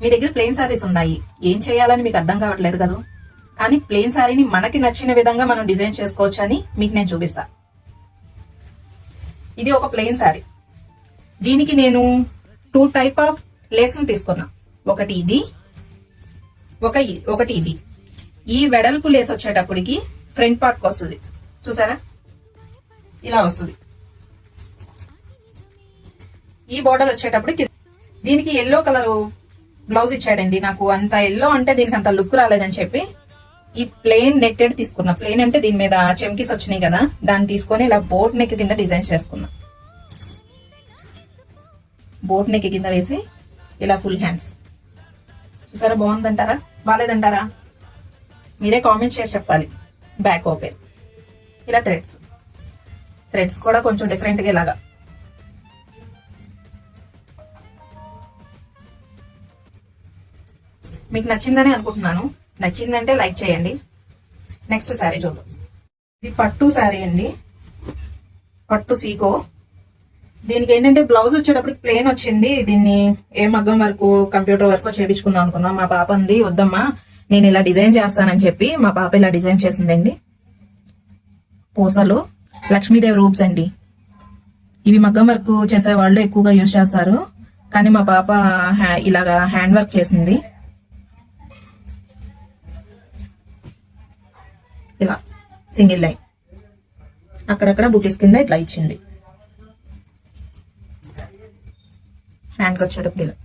మీ దగ్గర ప్లెయిన్ సారీస్ ఉన్నాయి, ఏం చేయాలని మీకు అర్థం కావట్లేదు కదా. కానీ ప్లెయిన్ సారీని మనకి నచ్చిన విధంగా మనం డిజైన్ చేసుకోవచ్చు అని మీకు నేను చూపిస్తా. ఇది ఒక ప్లెయిన్ సారీ. దీనికి నేను 2 టైప్ ఆఫ్ లేస్ ను తీసుకున్నా. ఒకటి ఇది, ఒకటి ఇది. ఈ వెడల్పు లేస్ వచ్చేటప్పటికి ఫ్రంట్ పార్ట్ కి వస్తుంది, చూసారా, ఇలా వస్తుంది. ఈ బోర్డర్ వచ్చేటప్పటికి దీనికి ఎల్లో కలర్ బ్లౌజ్ ఇచ్చాడండి. నాకు అంత ఎల్లో అంటే దీనికి అంత లుక్ రాలేదని చెప్పి ఈ ప్లెయిన్ నెట్టెడ్ తీసుకున్నా. ప్లెయిన్ అంటే దీని మీద చెమ్కీస్ వచ్చినాయి కదా, దాన్ని తీసుకొని ఇలా బోట్ నెక్ కింద డిజైన్ చేసుకున్నా. బోట్ నెక్ కింద వేసి ఇలా ఫుల్ హ్యాండ్స్. చూసారా, బాగుందంటారా బాగాలేదంటారా మీరే కామెంట్ చేసి చెప్పాలి. బ్యాక్ ఓపెన్, ఇలా థ్రెడ్స్ కూడా కొంచెం డిఫరెంట్ గా ఇలాగా. మీకు నచ్చిందని అనుకుంటున్నాను. నచ్చిందంటే లైక్ చేయండి. నెక్స్ట్ శారీ చూద్దాం. ఇది పట్టు శారీ అండి, పట్టు సీకో. దీనికి ఏంటంటే బ్లౌజ్ వచ్చేటప్పుడు ప్లెయిన్ వచ్చింది. దీన్ని ఏ మగ్గం వరకు కంప్యూటర్ వరకు చేపించుకుందాం అనుకున్నా. మా పాప అంది వద్దమ్మా నేను ఇలా డిజైన్ చేస్తానని చెప్పి మా పాప ఇలా డిజైన్ చేసిందండి. పూసలు లక్ష్మీదేవి రూప్స్ అండి. ఇవి మగ్గం వర్క్ చేసే వాళ్ళు ఎక్కువగా యూజ్ చేస్తారు, కానీ మా పాప ఇలాగా హ్యాండ్ వర్క్ చేసింది. ఇలా సింగిల్ లైన్, అక్కడక్కడ బుటీస్ కింద ఇట్లా ఇచ్చింది. హ్యాండ్కి వచ్చేటప్పుడు ఇలా